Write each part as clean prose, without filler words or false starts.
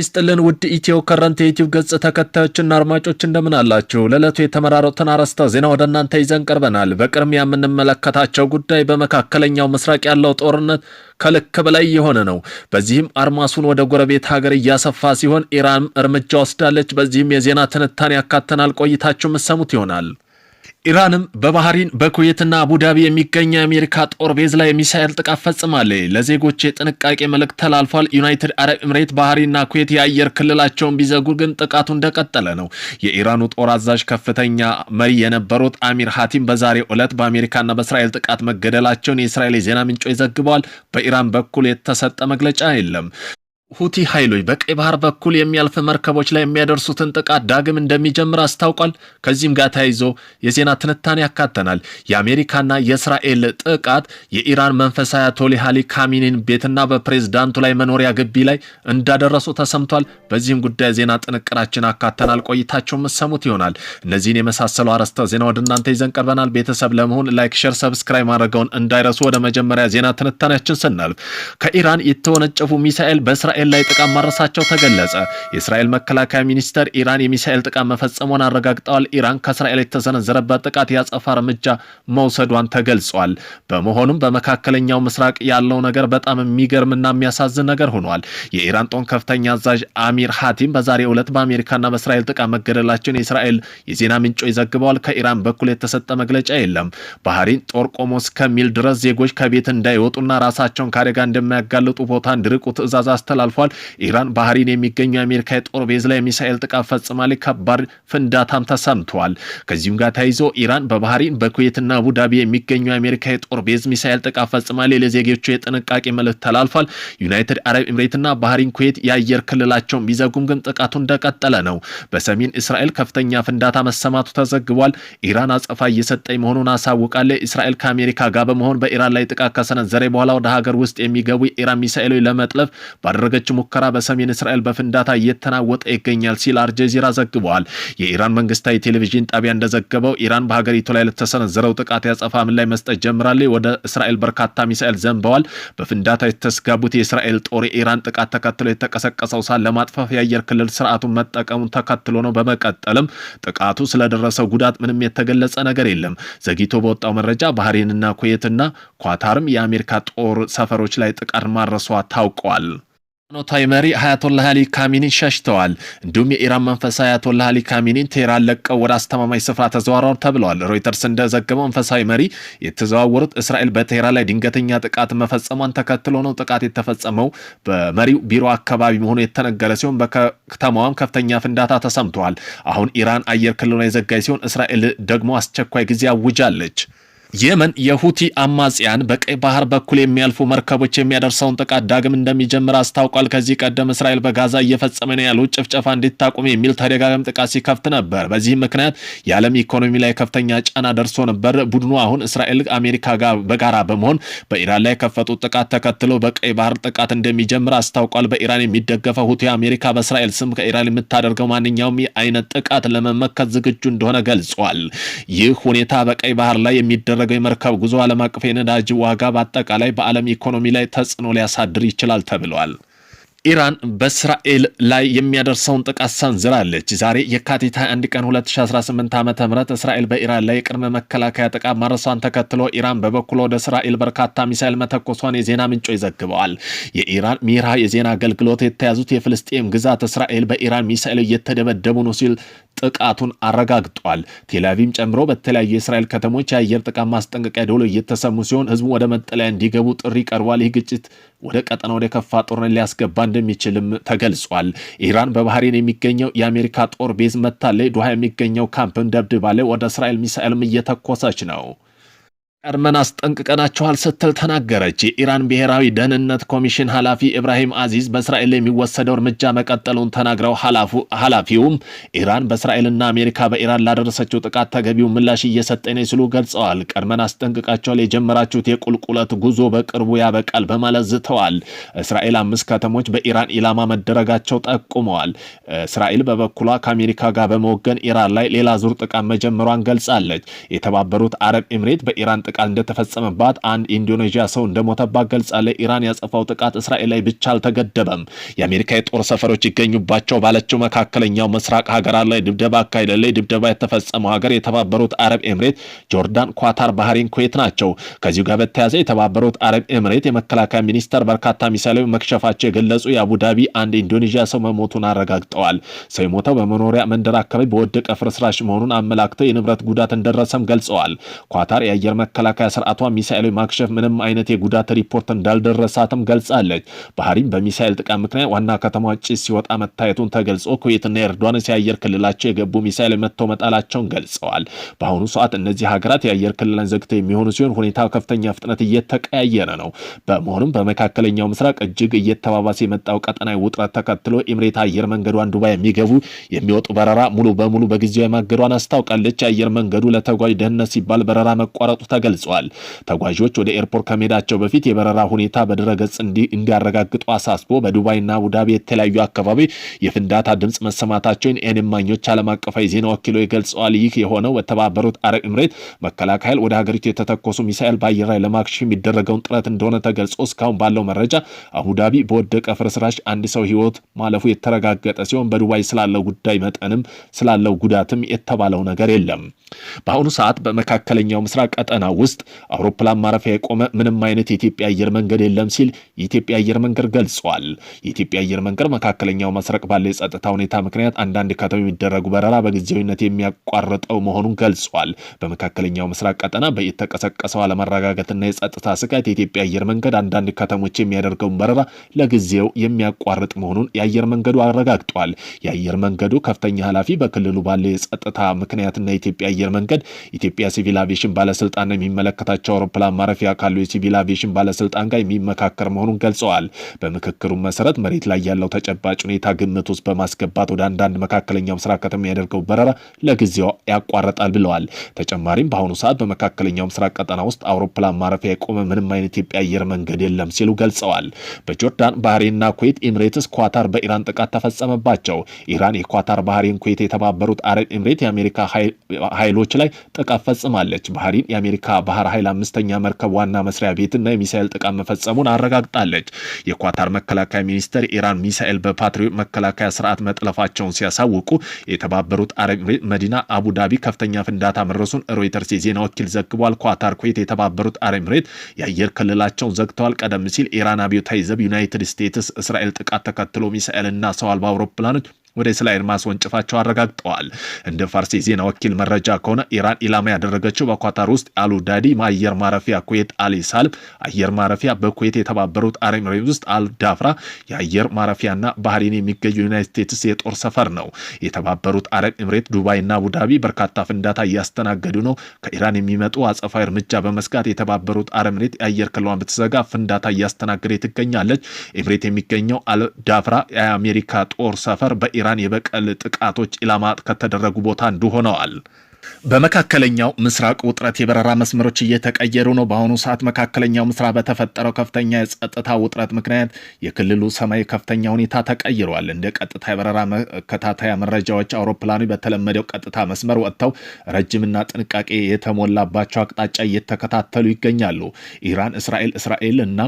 ይስጥልን ውድ ኢትዮ ከረንት የዩቲዩብ ገጽ ተከታዮችና አድማጮች እንደምን አላችሁ? ለዕለቱ የተመራረጡትን አርዕስተ ዜና ወደ እናንተ ይዘን ቀርበናል። በቅድሚያ የምንመለከታቸው ጉዳይ በመካከለኛው ምስራቅ ያለው ጦርነት ከልክ በላይ የሆነ ነው። በዚህም አርማሱን ወደ ጎረቤት ሀገር እያሰፋ ሲሆን ኢራን እርምጃ ወስዳለች። በዚህም የዜና ትንታኔ ያካተናል። ቆይታችሁ የምትሰሙት ይሆናል። ኢራንም በባህሪን በኩዌትና አቡዳቢ የሚገኝ የአሜሪካ ጦር ቤዝ ላይ ሚሳኤል ጥቃት ፈጽማለች። ለዜጎች የጥንቃቄ መልእክት ተላልፏል። ዩናይትድ አረብ ኤምሬት ባህሪንና ኩዌት የአየር ክልላቸውን ቢዘጉ ግን ጥቃቱ እንደቀጠለ ነው። የኢራኑ ጦር አዛዥ ከፍተኛ መሪ የነበሩት አሚር ሀቲም በዛሬው ዕለት በአሜሪካና በእስራኤል ጥቃት መገደላቸውን የእስራኤል የዜና ምንጮች ዘግበዋል። በኢራን በኩል የተሰጠ መግለጫ የለም። ሁቲ ኃይሎች በቀይ ባህር በኩል የሚያልፍ መርከቦች ላይ የሚያደርሱትን ጥቃት ዳግም እንደሚጀምር አስታውቋል። ከዚህም ጋር ተያይዞ የዜና ትንታኔ ያካተናል። የአሜሪካና የእስራኤል ጥቃት የኢራን መንፈሳዊ አያቶላ አሊ ካሚኒን ቤትና በፕሬዝዳንቱ ላይ መኖሪያ ግቢ ላይ እንዳደረሱ ተሰምቷል። በዚህም ጉዳይ ዜና ጥንቅራችን አካተናል። ቆይታቸው የምትሰሙት ይሆናል። እነዚህን የመሳሰሉ አርዕስተ ዜና ወደ እናንተ ይዘን ቀርበናል። ቤተሰብ ለመሆን ላይክ፣ ሼር፣ ሰብስክራይብ ማድረገውን እንዳይረሱ። ወደ መጀመሪያ ዜና ትንታኔያችን ስናልፍ ከኢራን የተወነጨፉ ሚሳኤል በእስራኤል ላይ ጥቃት ማድረሳቸው ተገለጸ። የእስራኤል መከላከያ ሚኒስተር ኢራን የሚሳኤል ጥቃት መፈጸሟን አረጋግጠዋል። ኢራን ከእስራኤል የተሰነዘረበት ጥቃት ያጸፋ እርምጃ መውሰዷን ተገልጿል። በመሆኑም በመካከለኛው ምስራቅ ያለው ነገር በጣም የሚገርምና የሚያሳዝን ነገር ሆኗል። የኢራን ጦር ከፍተኛ አዛዥ አሚር ሀቲም በዛሬው ዕለት በአሜሪካና በእስራኤል ጥቃት መገደላቸውን የእስራኤል የዜና ምንጮች ዘግበዋል። ከኢራን በኩል የተሰጠ መግለጫ የለም። ባህሪን ጦር ቆሞ እስከሚል ድረስ ዜጎች ከቤት እንዳይወጡና ራሳቸውን ከአደጋ እንደማያጋልጡ ቦታ እንዲርቁ ትዕዛዝ አስተላልፏል። ኢራን ባህሪን የሚገኘው የአሜሪካ የጦር ቤዝ ላይ ሚሳኤል ጥቃት ፈጽማለች። ከባድ ፍንዳታም ተሰምቷል። ከዚህም ጋር ተያይዞ ኢራን በባህሪን በኩዌትና አቡዳቢ የሚገኘው የአሜሪካ የጦር ቤዝ ሚሳኤል ጥቃት ፈጽማለች። ለዜጎቹ የጥንቃቄ መልእክት ተላልፏል። ዩናይትድ አረብ ኤምሬትና ባህሪን ኩዌት የአየር ክልላቸውን ቢዘጉም ግን ጥቃቱ እንደቀጠለ ነው። በሰሜን እስራኤል ከፍተኛ ፍንዳታ መሰማቱ ተዘግቧል። ኢራን አጸፋ እየሰጠኝ መሆኑን አሳውቃለች። እስራኤል ከአሜሪካ ጋር በመሆን በኢራን ላይ ጥቃት ከሰነዘረ በኋላ ወደ ሀገር ውስጥ የሚገቡ የኢራን ሚሳኤሎች ለመጥለፍ ባደረገች ሙከራ በሰሜን እስራኤል በፍንዳታ እየተናወጠ ይገኛል ሲል አልጀዚራ ዘግቧል። የኢራን መንግስታዊ ቴሌቪዥን ጣቢያ እንደዘገበው ኢራን በሀገሪቱ ላይ ለተሰነዘረው ጥቃት ያጸፋ ምላሽ መስጠት ጀምራለች። ወደ እስራኤል በርካታ ሚሳኤል ዘንበዋል። በፍንዳታ የተስጋቡት የእስራኤል ጦር የኢራን ጥቃት ተከትሎ የተቀሰቀሰው ሳል ለማጥፋት የአየር ክልል ስርዓቱን መጠቀሙን ተከትሎ ነው። በመቀጠልም ጥቃቱ ስለደረሰው ጉዳት ምንም የተገለጸ ነገር የለም። ዘግይቶ በወጣው መረጃ ባህሬንና ኩዌትና ኳታርም የአሜሪካ ጦር ሰፈሮች ላይ ጥቃት ማድረሷ ታውቋል። ሃይማኖታዊ መሪ አያቶላ አሊ ካሚኒ ሸሽተዋል። እንዲሁም የኢራን መንፈሳዊ አያቶላ አሊ ካሚኒ ቴህራን ለቀው ወደ አስተማማኝ ስፍራ ተዘዋውረዋል ተብለዋል። ሮይተርስ እንደዘገበው መንፈሳዊ መሪ የተዘዋወሩት እስራኤል በቴህራን ላይ ድንገተኛ ጥቃት መፈጸሟን ተከትሎ ነው። ጥቃት የተፈጸመው በመሪው ቢሮ አካባቢ መሆኑ የተነገረ ሲሆን በከተማዋም ከፍተኛ ፍንዳታ ተሰምተዋል። አሁን ኢራን አየር ክልሉን የዘጋች ሲሆን እስራኤል ደግሞ አስቸኳይ ጊዜ አውጃለች። የመን የሁቲ አማጽያን በቀይ ባህር በኩል የሚያልፉ መርከቦች የሚያደርሰውን ጥቃት ዳግም እንደሚጀምር አስታውቋል። ከዚህ ቀደም እስራኤል በጋዛ እየፈጸመ ነው ያለው ጭፍጨፋ እንዲታቆም የሚል ተደጋጋሚ ጥቃት ሲከፍት ነበር። በዚህ ምክንያት የዓለም ኢኮኖሚ ላይ ከፍተኛ ጫና ደርሶ ነበር። ቡድኑ አሁን እስራኤል አሜሪካ ጋር በጋራ በመሆን በኢራን ላይ ከፈቱት ጥቃት ተከትሎ በቀይ ባህር ጥቃት እንደሚጀምር አስታውቋል። በኢራን የሚደገፈው ሁቲ አሜሪካ በእስራኤል ስም ከኢራን የምታደርገው ማንኛውም አይነት ጥቃት ለመመከት ዝግጁ እንደሆነ ገልጿል። ይህ ሁኔታ በቀይ ባህር ላይ የሚደረግ የመርከብ ጉዞ ዓለም አቀፍ የነዳጅ ዋጋ በአጠቃላይ በዓለም ኢኮኖሚ ላይ ተጽዕኖ ሊያሳድር ይችላል ተብሏል። ኢራን በእስራኤል ላይ የሚያደርሰውን ጥቃት ሰንዝራለች። ዛሬ የካቲት 21 ቀን 2018 ዓ.ም እስራኤል በኢራን ላይ ቅድመ መከላከያ ጥቃት ማድረሷን ተከትሎ ኢራን በበኩሏ ወደ እስራኤል በርካታ ሚሳኤል መተኮሷን የዜና ምንጮች ዘግበዋል። የኢራን ሚራ የዜና አገልግሎት የተያዙት የፍልስጤም ግዛት እስራኤል በኢራን ሚሳኤል እየተደበደቡ ነው ሲል ጥቃቱን አረጋግጧል። ቴልአቪቭ ጨምሮ በተለያዩ የእስራኤል ከተሞች የአየር ጥቃት ማስጠንቀቂያ ደወሎች እየተሰሙ ሲሆን ህዝቡ ወደ መጠለያ እንዲገቡ ጥሪ ቀርቧል። ይህ ግጭት ወደ ቀጠና ወደ ከፋ ጦርነት ሊያስገባ እንደሚችልም ተገልጿል። ኢራን በባህሬን የሚገኘው የአሜሪካ ጦር ቤዝ መታለች። ዶሃ የሚገኘው ካምፕን ደብድባለች። ወደ እስራኤል ሚሳኤልም እየተኮሰች ነው። ቀድመን አስጠንቅቀናቸዋል ስትል ተናገረች። የኢራን ብሔራዊ ደህንነት ኮሚሽን ኃላፊ ኢብራሂም አዚዝ በእስራኤል ላይ የሚወሰደው እርምጃ መቀጠሉን ተናግረው ኃላፊውም ኢራን በእስራኤልና አሜሪካ በኢራን ላደረሰችው ጥቃት ተገቢው ምላሽ እየሰጠኝ ነው ሲሉ ገልጸዋል። ቀድመን አስጠንቅቃቸዋል፣ የጀመራችሁት የቁልቁለት ጉዞ በቅርቡ ያበቃል በማለት ዝተዋል። እስራኤል 5 ከተሞች በኢራን ኢላማ መደረጋቸው ጠቁመዋል። እስራኤል በበኩሏ ከአሜሪካ ጋር በመወገን ኢራን ላይ ሌላ ዙር ጥቃት መጀመሯን ገልጻለች። የተባበሩት አረብ ኤምሬት በኢራን ጥቃት እንደተፈጸመባት አንድ ኢንዶኔዥያ ሰው እንደሞተባት ገልጻለች። ኢራን ያጸፋው ጥቃት እስራኤል ላይ ብቻ አልተገደበም። የአሜሪካ የጦር ሰፈሮች ይገኙባቸው ባለችው መካከለኛው ምስራቅ ሀገራት ላይ ድብደባ አካሄዳለች። ድብደባ የተፈጸመው ሀገር የተባበሩት አረብ ኤምሬት፣ ጆርዳን፣ ኳታር፣ ባህሬን፣ ኩዌት ናቸው። ከዚሁ ጋር በተያያዘ የተባበሩት አረብ ኤምሬት የመከላከያ ሚኒስተር በርካታ ሚሳኤሎች መክሸፋቸው የገለጹ የአቡዳቢ አንድ ኢንዶኔዥያ ሰው መሞቱን አረጋግጠዋል። ሰው የሞተው በመኖሪያ መንደር አካባቢ በወደቀ ፍርስራሽ መሆኑን አመላክተው የንብረት ጉዳት እንደደረሰም ገልጸዋል። ኳታር የአየር መከላከያ ስርዓቷ ሚሳኤሎች ማክሸፍ ምንም አይነት የጉዳት ሪፖርት እንዳልደረሳትም ገልጻለች። ባህሪን በሚሳኤል ጥቃት ምክንያት ዋና ከተማ ጭስ ሲወጣ መታየቱን ተገልጾ ኩዌትና ኤርዶዋንስ የአየር ክልላቸው የገቡ ሚሳኤሎች መጥተው መጣላቸውን ገልጸዋል። በአሁኑ ሰዓት እነዚህ ሀገራት የአየር ክልልን ዘግተው የሚሆኑ ሲሆን ሁኔታው ከፍተኛ ፍጥነት እየተቀያየረ ነው። በመሆኑም በመካከለኛው ምስራቅ እጅግ እየተባባሰ የመጣው ቀጠናዊ ውጥረት ተከትሎ ኤምሬት አየር መንገዷን ዱባይ የሚወጡ በረራ ሙሉ በሙሉ በጊዜያዊ ማገዷን አስታውቃለች። የአየር መንገዱ ለተጓዥ ደህንነት ሲባል በረራ መቋረጡ ተገልጿል። ተጓዦች ወደ ኤርፖርት ከመሄዳቸው በፊት የበረራ ሁኔታ በድረገጽ እንዲያረጋግጡ አሳስቦ በዱባይና አቡዳቢ የተለያዩ አካባቢ የፍንዳታ ድምጽ መሰማታቸውን ኤንማኞች ዓለም አቀፋዊ ዜና ወኪሎች ገልጸዋል። ይህ የሆነው በተባበሩት አረብ ኤምሬት መከላከያ ወደ ሀገሪቱ የተተኮሱ ሚሳኤል በአየር ላይ ለማክሸፍ የሚደረገውን ጥረት እንደሆነ ተገልጾ እስካሁን ባለው መረጃ አቡዳቢ በወደቀ ፍርስራሽ አንድ ሰው ህይወት ማለፉ የተረጋገጠ ሲሆን በዱባይ ስላለው ጉዳይ መጠንም ስላለው ጉዳትም የተባለው ነገር የለም። በአሁኑ ሰዓት በመካከለኛው ምስራቅ ቀጠና ውስጥ አውሮፕላን ማረፊያ የቆመ ምንም አይነት የኢትዮጵያ አየር መንገድ የለም ሲል የኢትዮጵያ አየር መንገድ ገልጿል። የኢትዮጵያ አየር መንገድ መካከለኛው ምስራቅ ባለ የጸጥታ ሁኔታ ምክንያት አንዳንድ ከተሞች የሚደረጉ በረራ በጊዜያዊነት የሚያቋርጠው መሆኑን ገልጿል። በመካከለኛው ምስራቅ ቀጠና በየተቀሰቀሰው አለመረጋጋትና የጸጥታ ስጋት የኢትዮጵያ አየር መንገድ አንዳንድ ከተሞች የሚያደርገውን በረራ ለጊዜው የሚያቋርጥ መሆኑን የአየር መንገዱ አረጋግጧል። የአየር መንገዱ ከፍተኛ ኃላፊ በክልሉ ባለ የጸጥታ ምክንያትና የኢትዮጵያ አየር መንገድ ኢትዮጵያ ሲቪል አቪዬሽን ባለስልጣን የሚመለከታቸው አውሮፕላን ማረፊያ ካሉ የሲቪል አቪዬሽን ባለስልጣን ጋር የሚመካከር መሆኑን ገልጸዋል። በምክክሩ መሰረት መሬት ላይ ያለው ተጨባጭ ሁኔታ ግምት ውስጥ በማስገባት ወደ አንዳንድ መካከለኛው ምስራቅ ከተማ የሚያደርገው በረራ ለጊዜው ያቋርጣል ብለዋል። ተጨማሪም በአሁኑ ሰዓት በመካከለኛው ምስራቅ ቀጠና ውስጥ አውሮፕላን ማረፊያ የቆመ ምንም አይነት የኢትዮጵያ አየር መንገድ የለም ሲሉ ገልጸዋል። በጆርዳን፣ ባህሬንና ኩዌት፣ ኤምሬትስ፣ ኳታር በኢራን ጥቃት ተፈጸመባቸው። ኢራን፣ የኳታር፣ ባህሬን፣ ኩዌት፣ የተባበሩት አረብ ኤምሬት የአሜሪካ ኃይሎች ላይ ጥቃት ፈጽማለች። ባህሬን የአሜሪካ ባህር ኃይል 5ኛ መርከብ ዋና መስሪያ ቤትና የሚሳኤል ጥቃት መፈጸሙን አረጋግጣለች። የኳታር መከላከያ ሚኒስትር ኢራን ሚሳኤል በፓትሪዮት መከላከያ ስርዓት መጥለፋቸውን ሲያሳውቁ የተባበሩት አረብ ኤምሬት መዲና አቡዳቢ ከፍተኛ ፍንዳታ መድረሱን ሮይተርስ የዜና ወኪል ዘግቧል። ኳታር፣ ኩዌት፣ የተባበሩት አረብ ኤምሬት የአየር ክልላቸውን ዘግተዋል። ቀደም ሲል ኢራን አብዮታዊ ዘብ ዩናይትድ ስቴትስ እስራኤል ጥቃት ተከትሎ ሚሳኤልና ሰው አልባ አውሮፕላኖች ወደ እስራኤል ማስወንጨፋቸው አረጋግጠዋል። እንደ ፋርስ የዜና ወኪል መረጃ ከሆነ ኢራን ኢላማ ያደረገችው በኳታር ውስጥ አሉዳዲ አየር ማረፊያ፣ ኩዌት አሊ ሳልም አየር ማረፊያ፣ በኩዌት የተባበሩት አረብ ኤምሬት ውስጥ አልዳፍራ የአየር ማረፊያና ባህሬን የሚገኙ ዩናይትድ ስቴትስ የጦር ሰፈር ነው። የተባበሩት አረብ ኤምሬት፣ ዱባይና አቡዳቢ በርካታ ፍንዳታ እያስተናገዱ ነው። ከኢራን የሚመጡ አጸፋዊ እርምጃ በመስጋት የተባበሩት አረብ ኤምሬት የአየር ክልሏን ብትዘጋ ፍንዳታ እያስተናገደ ትገኛለች። ኤምሬት የሚገኘው አልዳፍራ የአሜሪካ ጦር ሰፈር ኢራን የበቀል ጥቃቶች ኢላማ ከተደረጉ ቦታ አንዱ ሆነዋል። በመካከለኛው ምስራቅ ውጥረት የበረራ መስመሮች እየተቀየሩ ነው። በአሁኑ ሰዓት መካከለኛው ምስራቅ በተፈጠረው ከፍተኛ የጸጥታ ውጥረት ምክንያት የክልሉ ሰማይ ከፍተኛ ሁኔታ ተቀይሯል። እንደ ቀጥታ የበረራ መከታተያ መረጃዎች አውሮፕላኖች በተለመደው ቀጥታ መስመር ወጥተው ረጅምና ጥንቃቄ የተሞላባቸው አቅጣጫ እየተከታተሉ ይገኛሉ። ኢራን፣ እስራኤል እና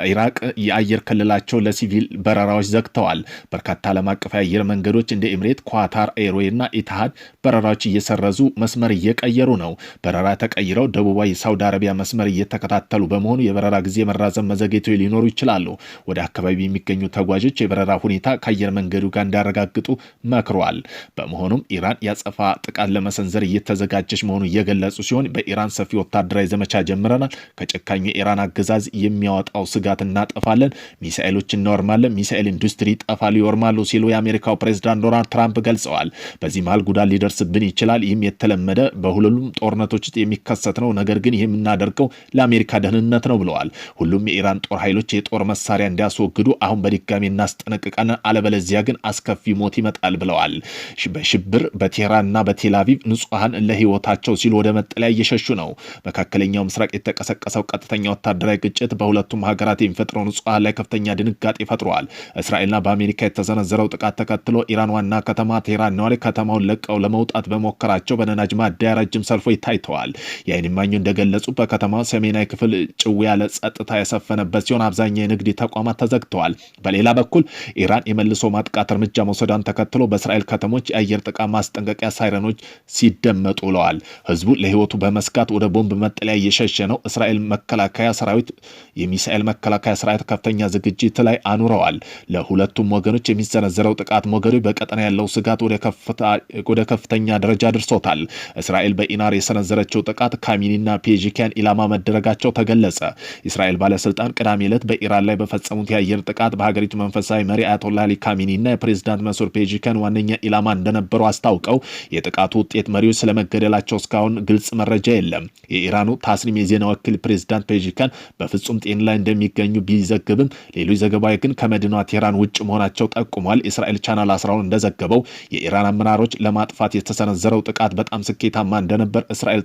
ኢራቅ የአየር ክልላቸው ለሲቪል በረራዎች ዘግተዋል። በርካታ ዓለም አቀፍ የአየር መንገዶች እንደ ኤምሬት፣ ኳታር ኤርዌይ እና ኢትሃድ በረራዎች እየሰረዙ መስመር እየቀየሩ ነው። በረራ ተቀይረው ደቡባዊ ሳውዲ አረቢያ መስመር እየተከታተሉ በመሆኑ የበረራ ጊዜ መራዘም መዘግየቶች ሊኖሩ ይችላሉ። ወደ አካባቢ የሚገኙ ተጓዦች የበረራ ሁኔታ ከአየር መንገዱ ጋር እንዲያረጋግጡ መክረዋል። በመሆኑም ኢራን ያጸፋ ጥቃት ለመሰንዘር እየተዘጋጀች መሆኑ እየገለጹ ሲሆን በኢራን ሰፊ ወታደራዊ ዘመቻ ጀምረናል፣ ከጨካኙ የኢራን አገዛዝ የሚያወጣው ስጋት እናጠፋለን፣ ሚሳኤሎች እናወርማለን፣ ሚሳኤል ኢንዱስትሪ ይጠፋል ይወርማሉ ሲሉ የአሜሪካው ፕሬዝዳንት ዶናልድ ትራምፕ ገልጸዋል። በዚህ መሃል ጉዳት ሊደርስብን ይችላል። ይህም የተለመደ በሁሉም ጦርነቶች ውስጥ የሚከሰት ነው። ነገር ግን ይህ የምናደርገው ለአሜሪካ ደህንነት ነው ብለዋል። ሁሉም የኢራን ጦር ኃይሎች የጦር መሳሪያ እንዲያስወግዱ አሁን በድጋሚ እናስጠነቅቃለን፣ አለበለዚያ ግን አስከፊ ሞት ይመጣል ብለዋል። በሽብር በቴህራንና በቴልአቪቭ ንጹሐን ለህይወታቸው ሲሉ ወደ መጠለያ እየሸሹ ነው። መካከለኛው ምስራቅ የተቀሰቀሰው ቀጥተኛ ወታደራዊ ግጭት በሁለቱም ሀገራት ስጋት የሚፈጥረው ንጹሃን ላይ ከፍተኛ ድንጋጤ ፈጥሯል። እስራኤልና በአሜሪካ የተሰነዘረው ጥቃት ተከትሎ ኢራን ዋና ከተማ ቴህራን ነዋሪ ከተማውን ለቀው ለመውጣት በሞከራቸው በነዳጅ ማደያ ረጅም ሰልፎች ታይተዋል። የዓይን እማኞች እንደገለጹ በከተማው ሰሜናዊ ክፍል ጭው ያለ ጸጥታ የሰፈነበት ሲሆን አብዛኛው የንግድ ተቋማት ተዘግተዋል። በሌላ በኩል ኢራን የመልሶ ማጥቃት እርምጃ መውሰዷን ተከትሎ በእስራኤል ከተሞች የአየር ጥቃት ማስጠንቀቂያ ሳይረኖች ሲደመጡ ውለዋል። ህዝቡ ለህይወቱ በመስጋት ወደ ቦምብ መጠለያ እየሸሸ ነው። እስራኤል መከላከያ ሰራዊት የሚሳኤል መከላከያ ሰራዊት ከፍተኛ ዝግጅት ላይ አኑረዋል። ለሁለቱም ወገኖች የሚሰነዘረው ጥቃት ሞገዱ በቀጠና ያለው ስጋት ወደ ከፍተኛ ደረጃ አድርሶታል። እስራኤል በኢራን የሰነዘረችው ጥቃት ካሚኒና ፔጂኪያን ኢላማ መደረጋቸው ተገለጸ። እስራኤል ባለስልጣን ቅዳሜ ዕለት በኢራን ላይ በፈጸሙት የአየር ጥቃት በሀገሪቱ መንፈሳዊ መሪ አያቶላ አሊ ካሚኒና የፕሬዝዳንት መንሱር ፔጂኪያን ዋነኛ ኢላማ እንደነበሩ አስታውቀው የጥቃቱ ውጤት መሪዎች ስለመገደላቸው እስካሁን ግልጽ መረጃ የለም። የኢራኑ ታስኒም የዜና ወኪል ፕሬዝዳንት ፔጂኪያን በፍጹም ጤና ላይ እንደሚገኙ ቢዘግብም ሌሎች ዘገባዎች ግን ከመዲናዋ ቴህራን ውጭ መሆናቸው ጠቁሟል። የእስራኤል ቻናል 12 እንደዘገበው የኢራን አመራሮች ለማጥፋት የተሰነዘረው ጥቃት በጣም ስኬታማ እንደነበር እስራኤል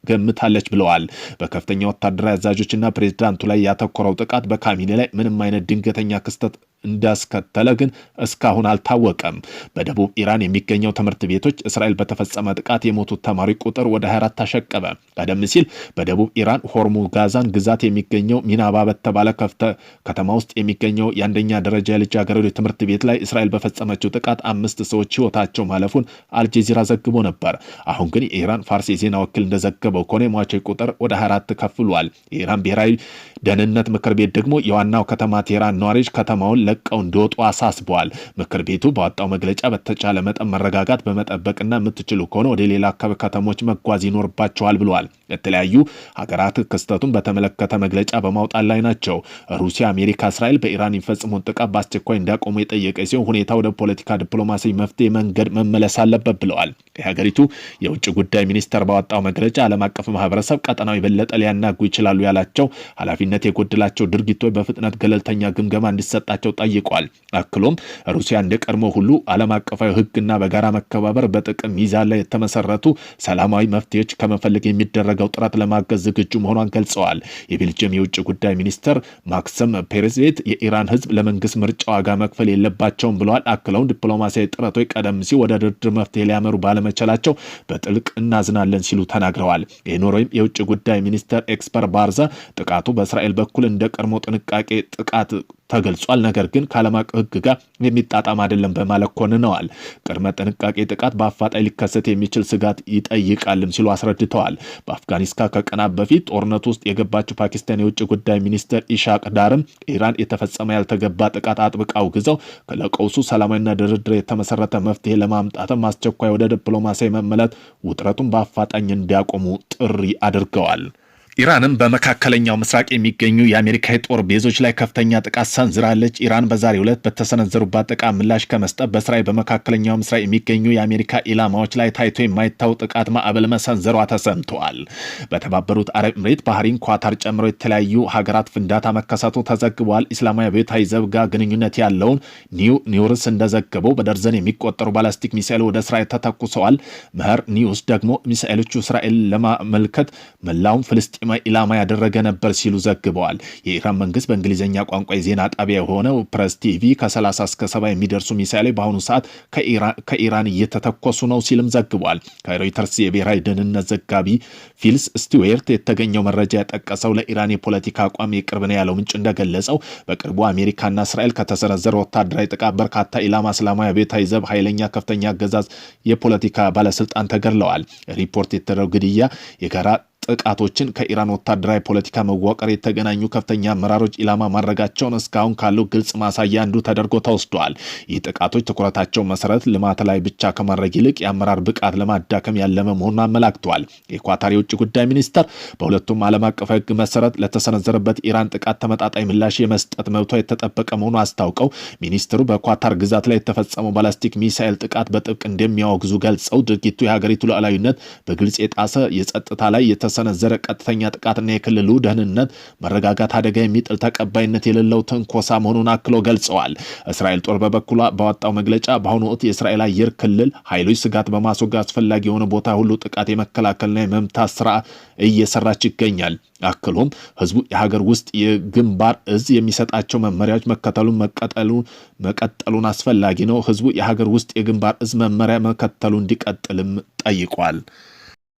ገምታለች ብለዋል። በከፍተኛ ወታደራዊ አዛዦችና ፕሬዝዳንቱ ላይ ያተኮረው ጥቃት በካሚኒ ላይ ምንም አይነት ድንገተኛ ክስተት እንዳስከተለ ግን እስካሁን አልታወቀም። በደቡብ ኢራን የሚገኘው ትምህርት ቤቶች እስራኤል በተፈጸመ ጥቃት የሞቱት ተማሪ ቁጥር ወደ 24 ተሸቀበ። ቀደም ሲል በደቡብ ኢራን ሆርሙጋዛን ግዛት የሚገኘው ሚናባ በተባለ ከተማ ውስጥ የሚገኘው የአንደኛ ደረጃ ልጃገረዶች ትምህርት ቤት ላይ እስራኤል በፈጸመችው ጥቃት 5 ሰዎች ህይወታቸው ማለፉን አልጀዚራ ዘግቦ ነበር። አሁን ግን የኢራን ፋርስ የዜና ወኪል እንደዘገበው ከሆነ የሟቾች ቁጥር ወደ 24 ከፍ ብሏል። የኢራን ብሔራዊ ደህንነት ምክር ቤት ደግሞ የዋናው ከተማ ቴህራን ነዋሪዎች ከተማውን ለቀው እንዲወጡ አሳስበዋል። ምክር ቤቱ ባወጣው መግለጫ በተቻለ መጠን መረጋጋት በመጠበቅና የምትችሉ ከሆነ ወደ ሌላ ከተሞች መጓዝ ይኖርባቸዋል ብለዋል። የተለያዩ ሀገራት ክስተቱን በተመለከተ መግለጫ በማውጣት ላይ ናቸው። ሩሲያ፣ አሜሪካ፣ እስራኤል በኢራን የሚፈጽሙን ጥቃት በአስቸኳይ እንዲያቆሙ የጠየቀ ሲሆን ሁኔታ ወደ ፖለቲካ ዲፕሎማሲ መፍትሄ መንገድ መመለስ አለበት ብለዋል። የሀገሪቱ የውጭ ጉዳይ ሚኒስተር ባወጣው መግለጫ ዓለም አቀፍ ማህበረሰብ ቀጠናው የበለጠ ሊያናጉ ይችላሉ ያላቸው ኃላፊነት የጎደላቸው ድርጊቶች በፍጥነት ገለልተኛ ግምገማ እንዲሰጣቸው ጠይቋል። አክሎም ሩሲያ እንደ ቀድሞ ሁሉ ዓለም አቀፋዊ ሕግና በጋራ መከባበር በጥቅም ሚዛን ላይ የተመሰረቱ ሰላማዊ መፍትሄዎች ከመፈለግ የሚደረገው ጥረት ለማገዝ ዝግጁ መሆኗን ገልጸዋል። የቤልጅየም የውጭ ጉዳይ ሚኒስተር ማክሰም ፔሬዝዌት የኢራን ሕዝብ ለመንግስት ምርጫ ዋጋ መክፈል የለባቸውም ብለዋል። አክለውን ዲፕሎማሲያዊ ጥረቶች ቀደም ሲል ወደ ድርድር መፍትሄ ሊያመሩ ባለመቻላቸው በጥልቅ እናዝናለን ሲሉ ተናግረዋል። የኖርዌይ የውጭ ጉዳይ ሚኒስተር ኤክስፐር ባርዛ ጥቃቱ በእስራኤል በኩል እንደ ቀድሞ ጥንቃቄ ጥቃት ተገልጿል፣ ነገር ግን ከዓለም አቀፍ ሕግ ጋር የሚጣጣም አይደለም በማለት ኮንነዋል። ቅድመ ጥንቃቄ ጥቃት በአፋጣኝ ሊከሰት የሚችል ስጋት ይጠይቃልም ሲሉ አስረድተዋል። በአፍጋኒስታን ከቀናት በፊት ጦርነት ውስጥ የገባችው ፓኪስታን የውጭ ጉዳይ ሚኒስትር ኢሻቅ ዳርም ኢራን የተፈጸመ ያልተገባ ጥቃት አጥብቃ አውግዘው ለቀውሱ ሰላማዊና ድርድር የተመሰረተ መፍትሄ ለማምጣትም አስቸኳይ ወደ ዲፕሎማሲያዊ መመለስ ውጥረቱን በአፋጣኝ እንዲያቆሙ ጥሪ አድርገዋል። ኢራንም በመካከለኛው ምስራቅ የሚገኙ የአሜሪካ የጦር ቤዞች ላይ ከፍተኛ ጥቃት ሰንዝራለች። ኢራን በዛሬው ዕለት በተሰነዘሩባት ጥቃት ምላሽ ከመስጠት በእስራኤል በመካከለኛው ምስራቅ የሚገኙ የአሜሪካ ኢላማዎች ላይ ታይቶ የማይታወቅ ጥቃት ማዕበል መሰንዘሯ ተሰምተዋል። በተባበሩት አረብ ኤምሬት፣ ባህሪን፣ ኳታር ጨምሮ የተለያዩ ሀገራት ፍንዳታ መከሰቱ ተዘግቧል። እስላማዊ አብዮታዊ ዘብ ጋር ግንኙነት ያለውን ኒውስ እንደዘገበው በደርዘን የሚቆጠሩ ባላስቲክ ሚሳኤል ወደ እስራኤል ተተኩሰዋል። መኸር ኒውስ ደግሞ ሚሳኤሎቹ እስራኤል ለማመልከት መላውን ፍልስጤም ኢላማ ያደረገ ነበር ሲሉ ዘግበዋል። የኢራን መንግስት በእንግሊዝኛ ቋንቋ የዜና ጣቢያ የሆነው ፕሬስ ቲቪ ከ30 እስከ 70 የሚደርሱ ሚሳኤሎች በአሁኑ ሰዓት ከኢራን እየተተኮሱ ነው ሲልም ዘግቧል። ከሮይተርስ የብሔራዊ ደህንነት ዘጋቢ ፊልስ ስቲዌርት የተገኘው መረጃ የጠቀሰው ለኢራን የፖለቲካ አቋም የቅርብ ነው ያለው ምንጭ እንደገለጸው በቅርቡ አሜሪካና እስራኤል ከተሰነዘረ ወታደራዊ ጥቃት በርካታ ኢላማ እስላማዊ አብዮታዊ ዘብ ኃይለኛ ከፍተኛ አገዛዝ የፖለቲካ ባለስልጣን ተገድለዋል። ሪፖርት የተደረገው ግድያ የጋራ ጥቃቶችን ከኢራን ወታደራዊ ፖለቲካ መዋቀር የተገናኙ ከፍተኛ አመራሮች ኢላማ ማድረጋቸውን እስካሁን ካለው ግልጽ ማሳያ አንዱ ተደርጎ ተወስዷል። ይህ ጥቃቶች ትኩረታቸው መሰረት ልማት ላይ ብቻ ከማድረግ ይልቅ የአመራር ብቃት ለማዳከም ያለመ መሆኑን አመላክተዋል። የኳታር የውጭ ጉዳይ ሚኒስተር በሁለቱም ዓለም አቀፍ ሕግ መሰረት ለተሰነዘረበት ኢራን ጥቃት ተመጣጣኝ ምላሽ የመስጠት መብቷ የተጠበቀ መሆኑን አስታውቀው ሚኒስትሩ በኳታር ግዛት ላይ የተፈጸመው ባላስቲክ ሚሳኤል ጥቃት በጥብቅ እንደሚያወግዙ ገልጸው ድርጊቱ የሀገሪቱ ሉዓላዊነት በግልጽ የጣሰ የጸጥታ ላይ የተሰነዘረ ቀጥተኛ ጥቃትና የክልሉ ደህንነት መረጋጋት አደጋ የሚጥል ተቀባይነት የሌለው ትንኮሳ መሆኑን አክሎ ገልጸዋል። እስራኤል ጦር በበኩሏ ባወጣው መግለጫ በአሁኑ ወቅት የእስራኤል አየር ክልል ኃይሎች ስጋት በማስወገድ አስፈላጊ የሆነ ቦታ ሁሉ ጥቃት የመከላከልና የመምታት ስራ እየሰራች ይገኛል። አክሎም ህዝቡ የሀገር ውስጥ የግንባር እዝ የሚሰጣቸው መመሪያዎች መቀጠሉን አስፈላጊ ነው። ህዝቡ የሀገር ውስጥ የግንባር እዝ መመሪያ መከተሉ እንዲቀጥልም ጠይቋል።